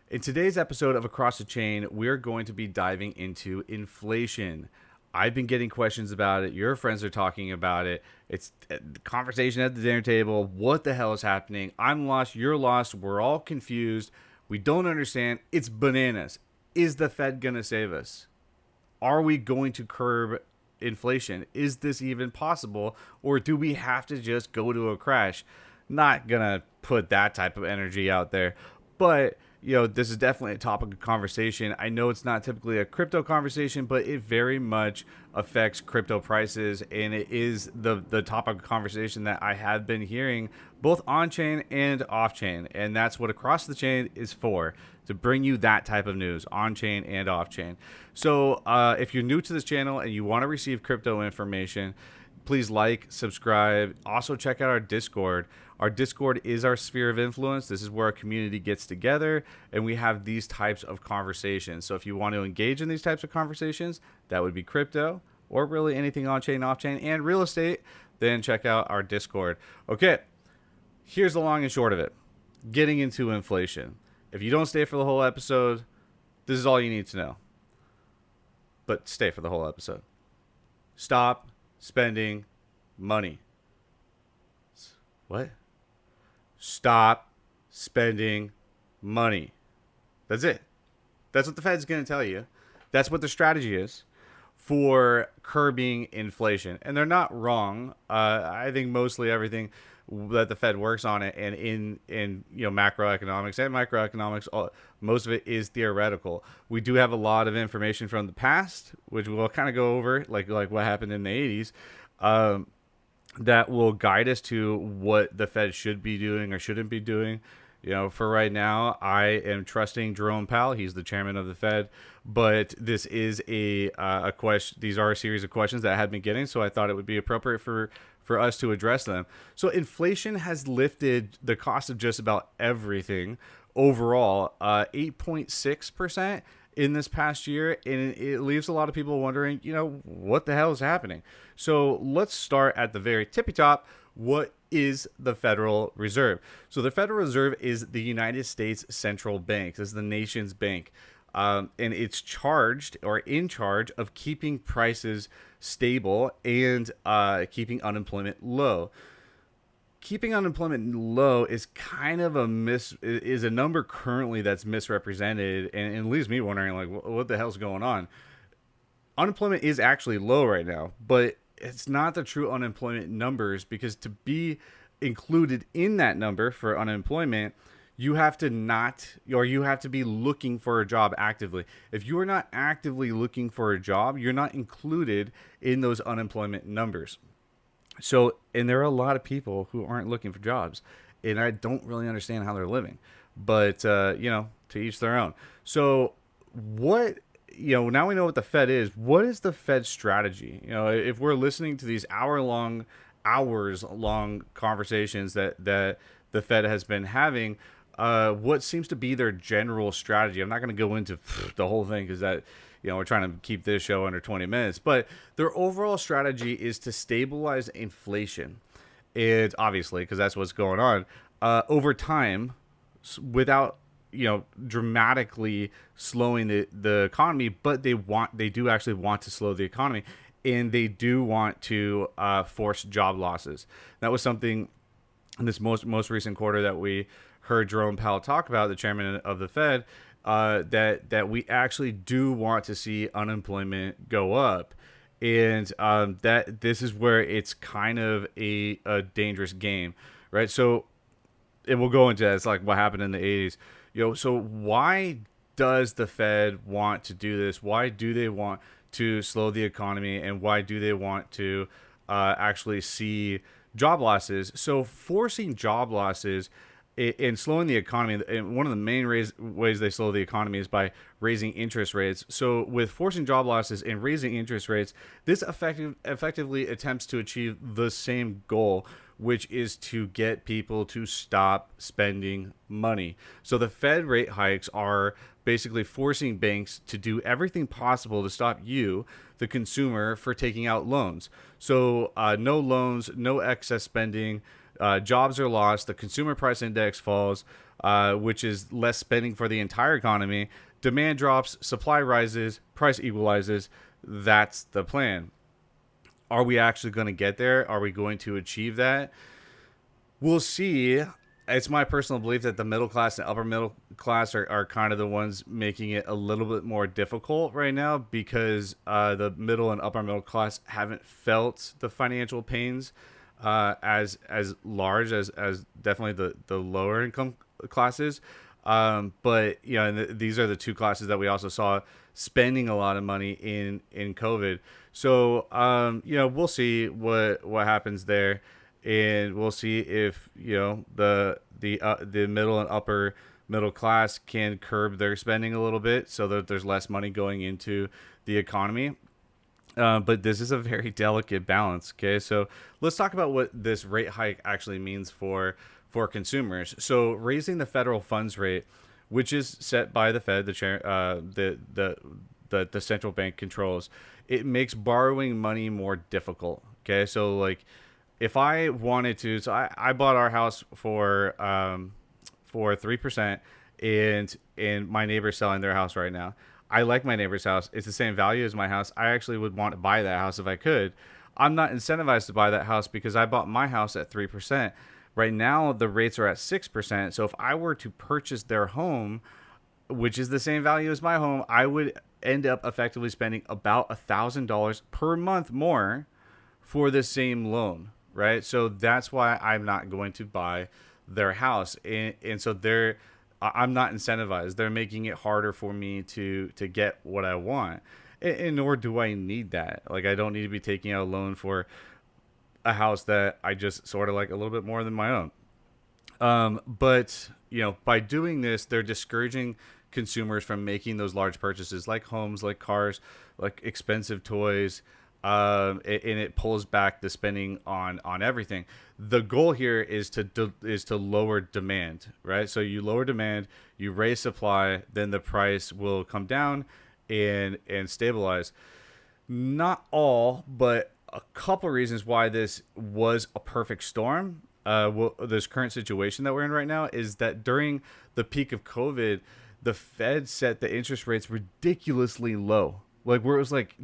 In today's episode of Across the Chain, we're going to be diving into inflation. I've been getting questions about it. Your friends are talking about it. It's the conversation at the dinner table. What the hell is happening? I'm lost. You're lost. We're all confused. We don't understand. It's bananas. Is the Fed going to save us? Are we going to curb inflation? Is this even possible? Or do we have to just go to a crash? Not going to put that type of energy out there. But this is definitely a topic of conversation. I know it's not typically a crypto conversation, but it very much affects crypto prices, and it is the topic of conversation that I have been hearing both on chain and off chain, and that's what Across the Chain is for, to bring you that type of news on chain and off chain. So if you're new to this channel and you want to receive crypto information, please like, subscribe. Also, check out our Discord. Our Discord is our sphere of influence. This is where our community gets together and we have these types of conversations. So if you want to engage in these types of conversations, that would be crypto or really anything on chain, off chain, and real estate, then check out our Discord. Okay, here's the long and short of it. Getting into inflation. If you don't stay for the whole episode, this is all you need to know. But stay for the whole episode. Stop spending money. What? Stop spending money. That's it. That's what the Fed's going to tell you. That's what the strategy is for curbing inflation. And they're not wrong. I think mostly everything that the Fed works on it, and in macroeconomics and microeconomics, most of it is theoretical. We do have a lot of information from the past, which we'll kind of go over, like what happened in the 80s, that will guide us to what the Fed should be doing or shouldn't be doing. For right now, I am trusting Jerome Powell. He's the chairman of the Fed, but this is a question. These are a series of questions that I have been getting, so I thought it would be appropriate for us to address them. So inflation has lifted the cost of just about everything overall, 8.6% in this past year, and it leaves a lot of people wondering, what the hell is happening? So let's start at the very tippy top. What is the Federal Reserve? So the Federal Reserve is the United States central bank. This is the nation's bank. And it's charged or in charge of keeping prices stable and keeping unemployment low. Keeping unemployment low is kind of is a number currently that's misrepresented, and it leaves me wondering, like, what the hell's going on? Unemployment is actually low right now, but it's not the true unemployment numbers, because to be included in that number for unemployment, you have to be looking for a job actively. If you are not actively looking for a job, you're not included in those unemployment numbers. So, and there are a lot of people who aren't looking for jobs, and I don't really understand how they're living, but to each their own. So what, now we know what the Fed is. What is the Fed's strategy? If we're listening to these hours long conversations that the Fed has been having, what seems to be their general strategy? I'm not going to go into the whole thing, because that, we're trying to keep this show under 20 minutes, but their overall strategy is to stabilize inflation. And obviously, because that's what's going on, over time, without, dramatically slowing the economy, but they do actually want to slow the economy, and they do want to force job losses. That was something in this most recent quarter that we heard Jerome Powell talk about, the chairman of the Fed, that we actually do want to see unemployment go up, and that this is where it's kind of a dangerous game, right? So, and we'll go into that. It's like what happened in the 80s. So why does the Fed want to do this? Why do they want to slow the economy, and why do they want to actually see job losses? So forcing job losses and slowing the economy, and one of the main ways they slow the economy is by raising interest rates. So with forcing job losses and raising interest rates, this effectively attempts to achieve the same goal, which is to get people to stop spending money. So the Fed rate hikes are basically forcing banks to do everything possible to stop you, the consumer, for taking out loans. So no loans, no excess spending, Jobs are lost. The consumer price index falls, which is less spending for the entire economy. Demand drops, supply rises, price equalizes. That's the plan. Are we actually going to get there? Are we going to achieve that? We'll see. It's my personal belief that the middle class and upper middle class are kind of the ones making it a little bit more difficult right now, because the middle and upper middle class haven't felt the financial pains as large as definitely the lower income classes. But and these are the two classes that we also saw spending a lot of money in COVID. So we'll see what happens there, and we'll see if the middle and upper middle class can curb their spending a little bit, so that there's less money going into the economy. But this is a very delicate balance. Okay, so let's talk about what this rate hike actually means for consumers. So raising the federal funds rate, which is set by the Fed, the chair, the central bank controls, it makes borrowing money more difficult. Okay, so like if I wanted to, so I bought our house for 3%, and my neighbor's selling their house right now. I like my neighbor's house. It's the same value as my house. I actually would want to buy that house if I could. I'm not incentivized to buy that house because I bought my house at 3%. Right now, the rates are at 6%. So if I were to purchase their home, which is the same value as my home, I would end up effectively spending about $1,000 per month more for the same loan, right? So that's why I'm not going to buy their house. And so I'm not incentivized. They're making it harder for me to get what I want. And nor do I need that. Like, I don't need to be taking out a loan for a house that I just sort of like a little bit more than my own. But by doing this, they're discouraging consumers from making those large purchases, like homes, like cars, like expensive toys. And it pulls back the spending on everything. The goal here is to lower demand, right? So you lower demand, you raise supply, then the price will come down and stabilize. Not all, but a couple reasons why this was a perfect storm. This current situation that we're in right now is that during the peak of COVID, the Fed set the interest rates ridiculously low. Like, where it was like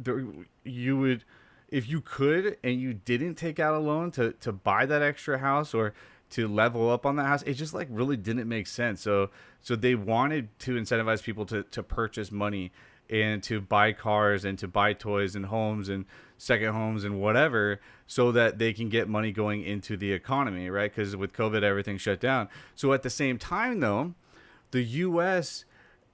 you would, if you could and you didn't take out a loan to buy that extra house or to level up on that house, it just like really didn't make sense. So they wanted to incentivize people to purchase money and to buy cars and to buy toys and homes and second homes and whatever, so that they can get money going into the economy, right? Because with COVID, everything shut down. So at the same time, though, the U.S.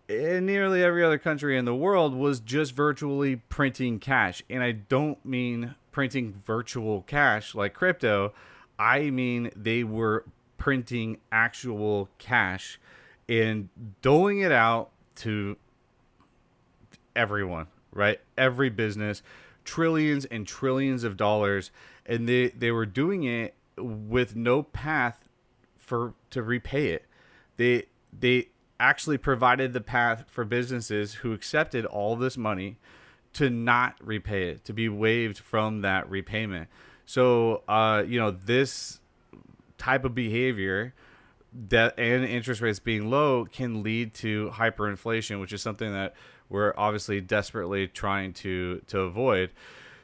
and nearly every other country in the world was just virtually printing cash. And I don't mean printing virtual cash like crypto. I mean they were printing actual cash and doling it out to everyone, right? Every business, trillions and trillions of dollars. And they were doing it with no path to repay it. They actually provided the path for businesses who accepted all this money to not repay it, to be waived from that repayment. So, this type of behavior that and interest rates being low can lead to hyperinflation, which is something that we're obviously desperately trying to avoid.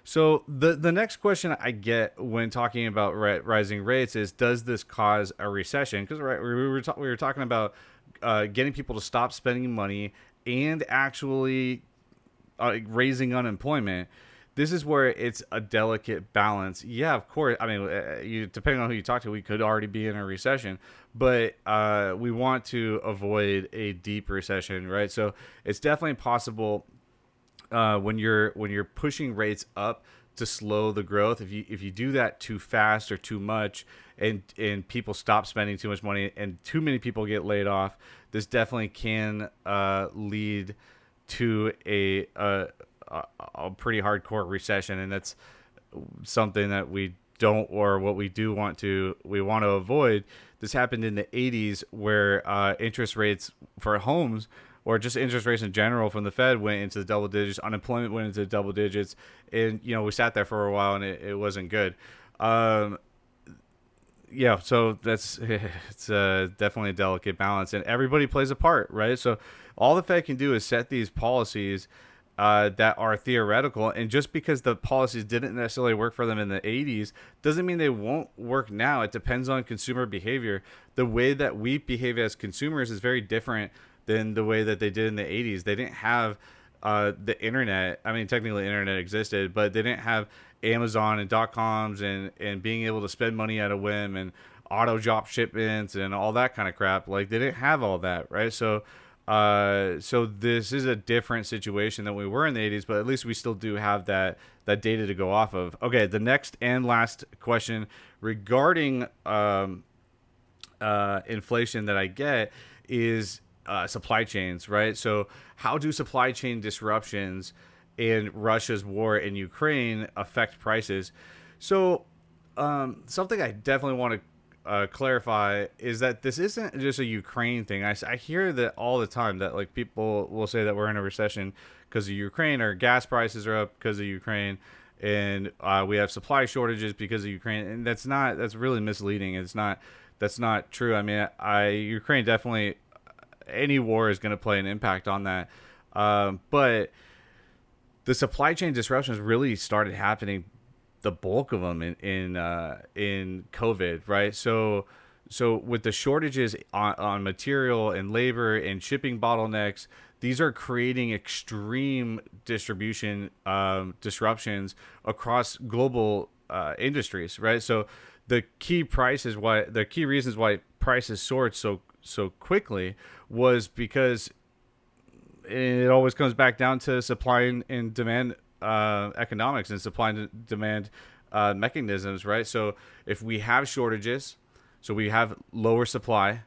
So the next question I get when talking about rising rates is, does this cause a recession? Because we were talking about getting people to stop spending money and actually raising unemployment. This is where it's a delicate balance. Yeah, of course. I mean, depending on who you talk to, we could already be in a recession, but we want to avoid a deep recession, right? So it's definitely possible when you're pushing rates up to slow the growth. If you do that too fast or too much, and people stop spending too much money and too many people get laid off, this definitely can lead to a pretty hardcore recession. And that's something that we don't, or what we want to avoid. This happened in the 80s, where interest rates for homes, or just interest rates in general from the Fed, went into the double digits. Unemployment went into the double digits, and we sat there for a while, and it wasn't good. yeah, so that's it's definitely a delicate balance, and everybody plays a part, right? So all the Fed can do is set these policies that are theoretical, and just because the policies didn't necessarily work for them in the 80s doesn't mean they won't work now. It depends on consumer behavior. The way that we behave as consumers is very different than the way that they did in the 80s. They didn't have the internet. I mean, technically, internet existed, but they didn't have Amazon and .coms and being able to spend money at a whim and auto drop shipments and all that kind of crap. Like they didn't have all that, right? So this is a different situation than we were in the 80s, but at least we still do have that data to go off of. Okay, the next and last question regarding inflation that I get is supply chains, right? So how do supply chain disruptions in Russia's war in Ukraine affect prices? So something I definitely want to clarify is that this isn't just a Ukraine thing. I hear that all the time that like people will say that we're in a recession because of Ukraine, or gas prices are up because of Ukraine, and we have supply shortages because of Ukraine, and that's really misleading. That's not true. I mean, Ukraine definitely, any war is going to play an impact on that, but the supply chain disruptions really started happening, the bulk of them in COVID, right? So with the shortages on material and labor and shipping bottlenecks, these are creating extreme distribution disruptions across global industries, right? So the key reasons why prices soared so quickly was because it always comes back down to supply and demand economics and supply and demand mechanisms, right? So if we have shortages, so we have lower supply,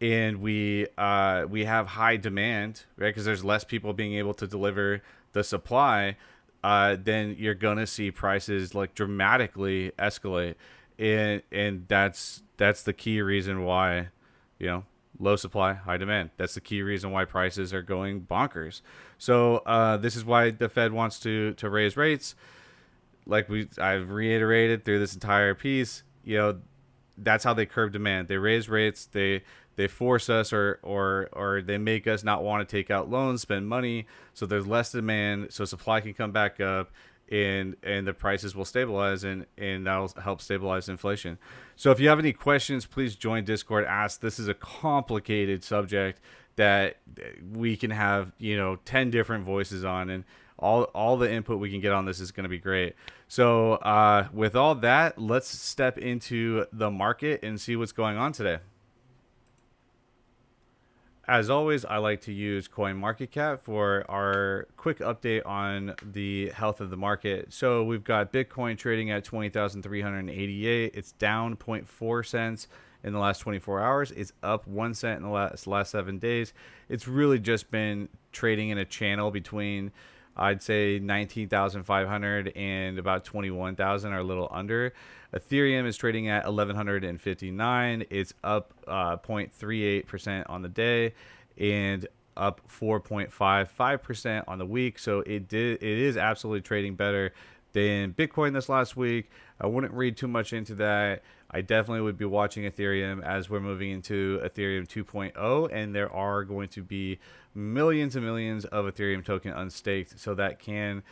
and we have high demand, right? Because there's less people being able to deliver the supply, then you're gonna see prices like dramatically escalate, and that's the key reason why, you know, low supply, high demand. That's the key reason why prices are going bonkers. So this is why the Fed wants to raise rates. Like I've reiterated through this entire piece, you know, that's how they curb demand. They raise rates. They force us, or they make us not want to take out loans, spend money. So there's less demand. So supply can come back up, and the prices will stabilize, and that'll help stabilize inflation. So if you have any questions, please join Discord. Ask. This is a complicated subject that we can have 10 different voices on, and all the input we can get on this is going to be great. So with all that, let's step into the market and see what's going on today. As always, I like to use CoinMarketCap for our quick update on the health of the market. So we've got Bitcoin trading at 20,388. It's down zero point 0.4 cents in the last 24 hours. It's up 1 cent in the last 7 days. It's really just been trading in a channel between, I'd say, 19,500 and about 21,000, or a little under. Ethereum is trading at 1,159. It's up 0.38% on the day, and up 4.55% on the week. So it is absolutely trading better than Bitcoin this last week. I wouldn't read too much into that. I definitely would be watching Ethereum as we're moving into Ethereum 2.0, and there are going to be millions and millions of Ethereum token unstaked. So that can,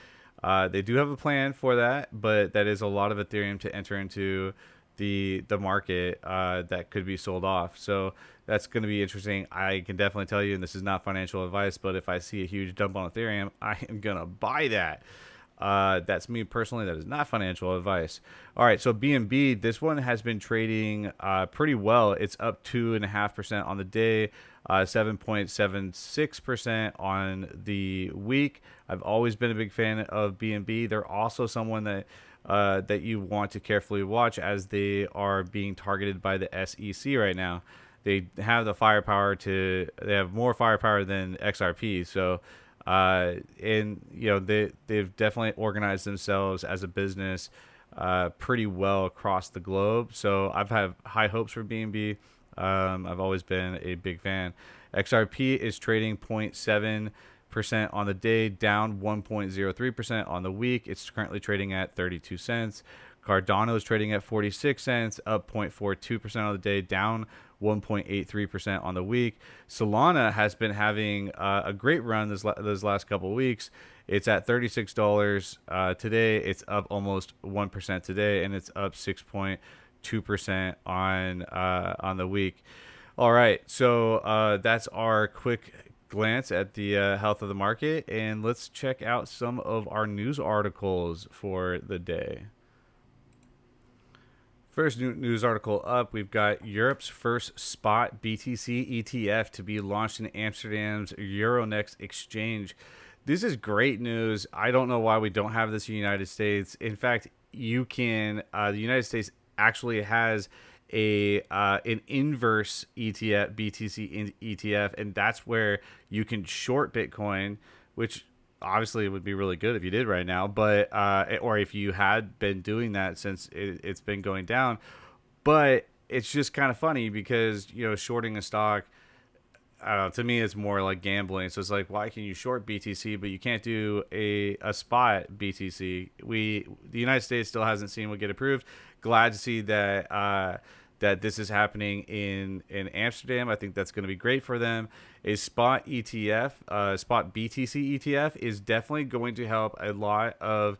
they do have a plan for that, but that is a lot of Ethereum to enter into the market that could be sold off. So that's going to be interesting. I can definitely tell you, and this is not financial advice, but if I see a huge dump on Ethereum, I am going to buy that. That's me personally. That is not financial advice. All right, so BNB, this one has been trading pretty well. It's up 2.5% on the day, 7.76% on the week. I've always been a big fan of BNB. They're also someone that that you want to carefully watch, as they are being targeted by the SEC right now. They have the firepower they have more firepower than XRP. So and they've definitely organized themselves as a business pretty well across the globe. So I've had high hopes for BNB. I've always been a big fan. XRP is trading 0.7% on the day, down 1.03% on the week. It's currently trading at 32 cents. Cardano is trading at 46 cents, up 0.42% on the day, down 1.83% on the week. Solana has been having a great run those last couple of weeks. It's at $36 today. It's up almost 1% today, and it's up 6.2% on the week. All right, so that's our quick glance at the health of the market, and let's check out some of our news articles for the day. First news article up, we've got Europe's first spot BTC ETF to be launched in Amsterdam's Euronext exchange. This is great news. I don't know why we don't have this in the United States. In fact, you can. The United States actually has an inverse ETF, BTC ETF, and that's where you can short Bitcoin, which obviously it would be really good if you did right now, but or if you had been doing that since it's been going down. But it's just kind of funny because shorting a stock, I don't know, to me it's more like gambling. So it's like, why can you short BTC but you can't do a spot BTC? The United States still hasn't seen what get approved. Glad to see that that this is happening in Amsterdam. I think that's going to be great for them. A spot ETF, spot BTC ETF is definitely going to help a lot of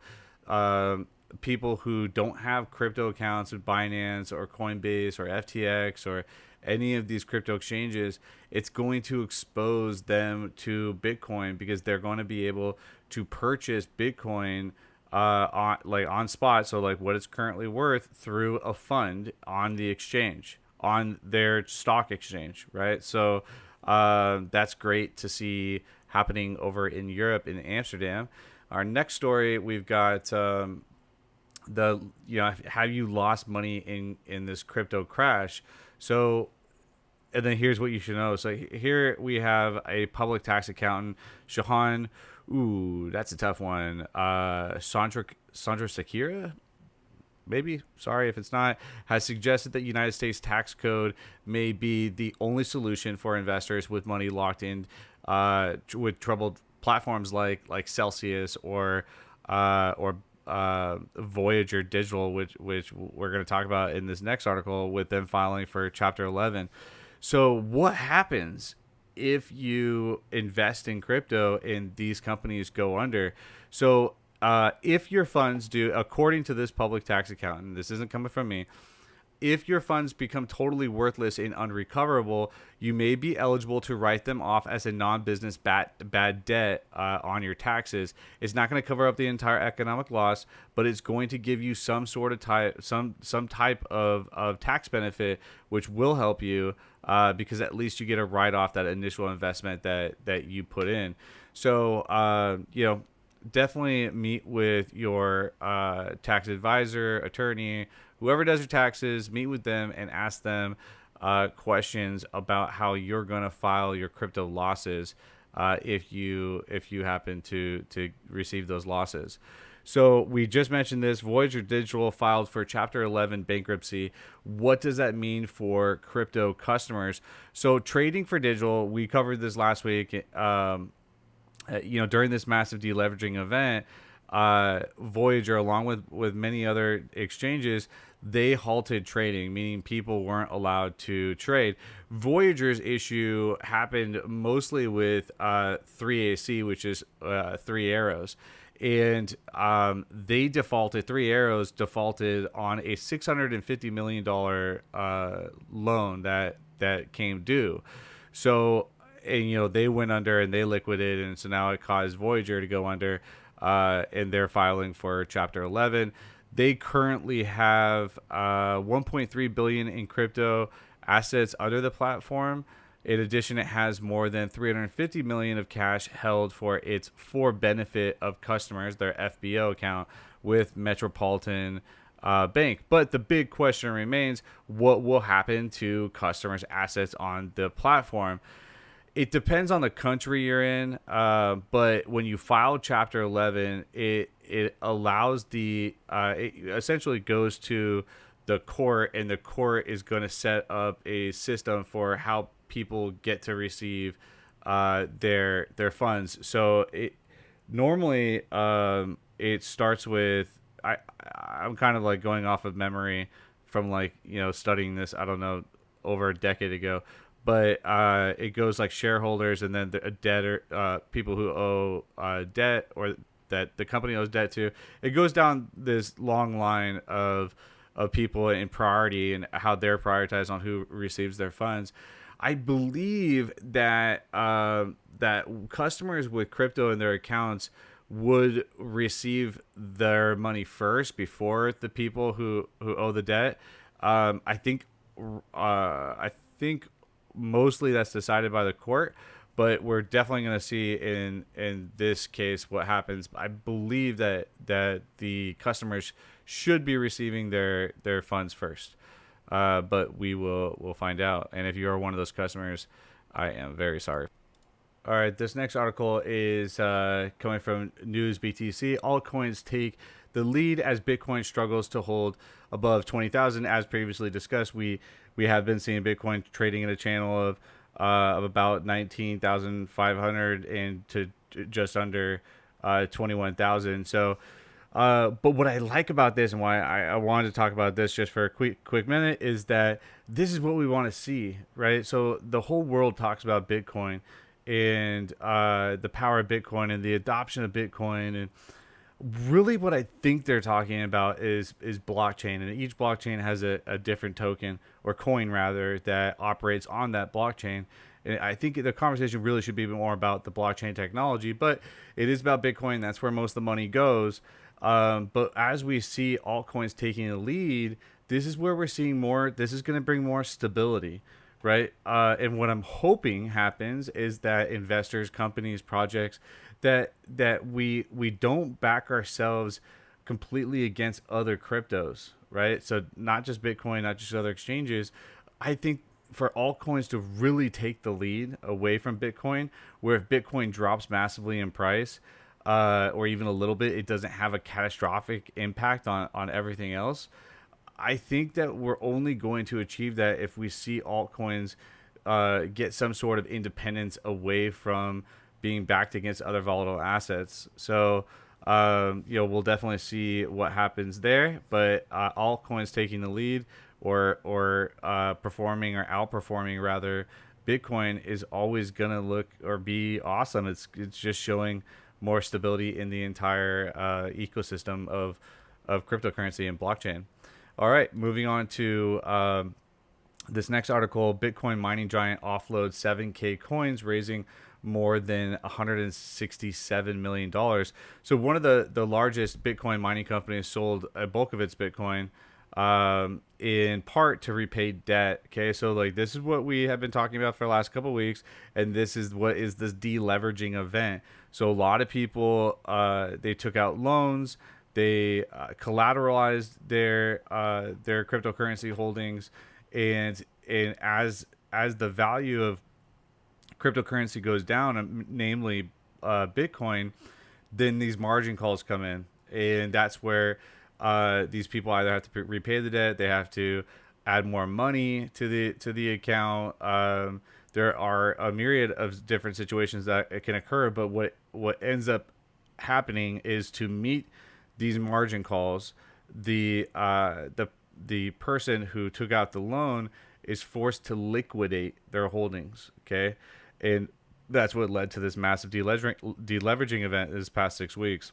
people who don't have crypto accounts with Binance or Coinbase or FTX or any of these crypto exchanges. It's going to expose them to Bitcoin because they're going to be able to purchase Bitcoin on spot, so like what it's currently worth, through a fund on the exchange, on their stock exchange, right? So that's great to see happening over in Europe, in Amsterdam. Our next story, we've got have you lost money in this crypto crash? So, and then here's what you should know. So here we have a public tax accountant, Shahan. Ooh, that's a tough one. Sandra Sakira, maybe, sorry if it's not, has suggested that United States tax code may be the only solution for investors with money locked in with troubled platforms like Celsius or Voyager Digital, which we're going to talk about in this next article, with them filing for Chapter 11. So what happens if you invest in crypto and these companies go under? So if your funds do, according to this public tax accountant, this isn't coming from me, if your funds become totally worthless and unrecoverable, you may be eligible to write them off as a non-business bad debt on your taxes. It's not going to cover up the entire economic loss, but it's going to give you some sort of some type of tax benefit, which will help you because at least you get to write off that initial investment that you put in. So definitely meet with your tax advisor, attorney, whoever does your taxes. Meet with them and ask them questions about how you're going to file your crypto losses if you happen to receive those losses. So we just mentioned this. Voyager Digital filed for Chapter 11 bankruptcy. What does that mean for crypto customers? So trading for digital, we covered this last week. During this massive deleveraging event, Voyager, along with many other exchanges, they halted trading, meaning people weren't allowed to trade. Voyager's issue happened mostly with 3AC, which is 3 Arrows. And they defaulted. 3 Arrows defaulted on a $650 million loan that came due. So, and they went under and they liquidated, and so now it caused Voyager to go under, and they're filing for Chapter 11. They currently have 1.3 billion in crypto assets under the platform. In addition, it has more than 350 million of cash held for benefit of customers, their FBO account with Metropolitan Bank. But the big question remains: what will happen to customers' assets on the platform? It depends on the country you're in, but when you file Chapter 11, it allows it essentially goes to the court, and the court is going to set up a system for how people get to receive their funds. So it normally it starts with I'm kind of like going off of memory from like, studying this, I don't know, over a decade ago. But it goes like shareholders, and then a debtor, people who owe debt, or that the company owes debt to. It goes down this long line of people in priority and how they're prioritized on who receives their funds. I believe that that customers with crypto in their accounts would receive their money first before the people who owe the debt. I think mostly that's decided by the court, but we're definitely going to see in this case what happens. I believe that the customers should be receiving their funds first, but we'll find out. And if you are one of those customers, I am very sorry. All right, this next article is coming from News BTC. Altcoins take the lead as Bitcoin struggles to hold above 20,000. As previously discussed, we have been seeing Bitcoin trading in a channel of about 19,500 and to just under 21,000. So, but what I like about this, and why I wanted to talk about this just for a quick minute, is that this is what we want to see, right? So the whole world talks about Bitcoin and the power of Bitcoin and the adoption of Bitcoin, and really what I think they're talking about is blockchain, and each blockchain has a different token, or coin rather, that operates on that blockchain. And I think the conversation really should be more about the blockchain technology, but it is about Bitcoin. That's where most of the money goes. But as we see altcoins taking the lead, this is where we're seeing more. This is going to bring more stability, right? And what I'm hoping happens is that investors, companies, projects, that we don't back ourselves completely against other cryptos, right? So not just Bitcoin, not just other exchanges. I think for altcoins to really take the lead away from Bitcoin, where if Bitcoin drops massively in price, or even a little bit, it doesn't have a catastrophic impact on everything else. I think that we're only going to achieve that if we see altcoins get some sort of independence away from being backed against other volatile assets. So, we'll definitely see what happens there. But altcoins taking the lead, or performing or outperforming rather, Bitcoin is always gonna look or be awesome. It's just showing more stability in the entire ecosystem of cryptocurrency and blockchain. All right, moving on to this next article. Bitcoin mining giant offloads 7K coins, raising more than $167 million. So one of the largest Bitcoin mining companies sold a bulk of its Bitcoin in part to repay debt. Okay, so like this is what we have been talking about for the last couple of weeks, and this is what is this deleveraging event. So a lot of people they took out loans, they collateralized their cryptocurrency holdings, and as the value of cryptocurrency goes down, namely Bitcoin, then these margin calls come in, and that's where these people either have to repay the debt, they have to add more money to the account. There are a myriad of different situations that it can occur, but what ends up happening is, to meet these margin calls, the person who took out the loan is forced to liquidate their holdings. Okay, and that's what led to this massive deleveraging event this past 6 weeks,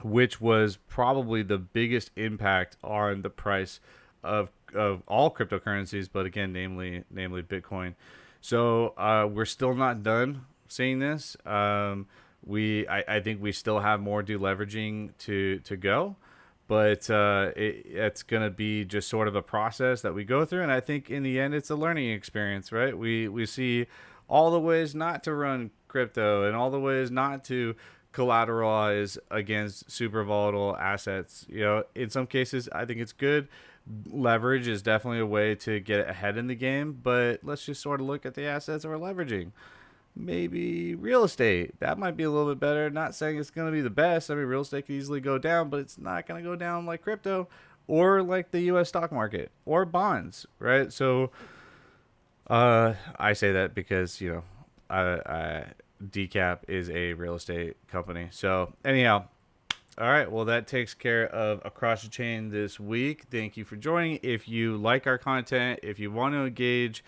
which was probably the biggest impact on the price of all cryptocurrencies, but again, namely Bitcoin. So we're still not done seeing this. I think we still have more deleveraging to go, but it's going to be just sort of a process that we go through, and I think in the end it's a learning experience, right? We see all the ways not to run crypto and all the ways not to collateralize against super volatile assets. In some cases, I think it's good. Leverage is definitely a way to get ahead in the game, but let's just sort of look at the assets we're leveraging. Maybe real estate, that might be a little bit better. Not saying it's going to be the best. I mean, real estate can easily go down, but it's not going to go down like crypto or like the US stock market or bonds, right? So I say that because, DCAP is a real estate company. So anyhow, All right. Well, that takes care of Across the Chain this week. Thank you for joining. If you like our content, if you want to engage,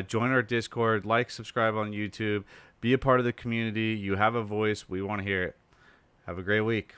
join our Discord, like, subscribe on YouTube, be a part of the community. You have a voice. We want to hear it. Have a great week.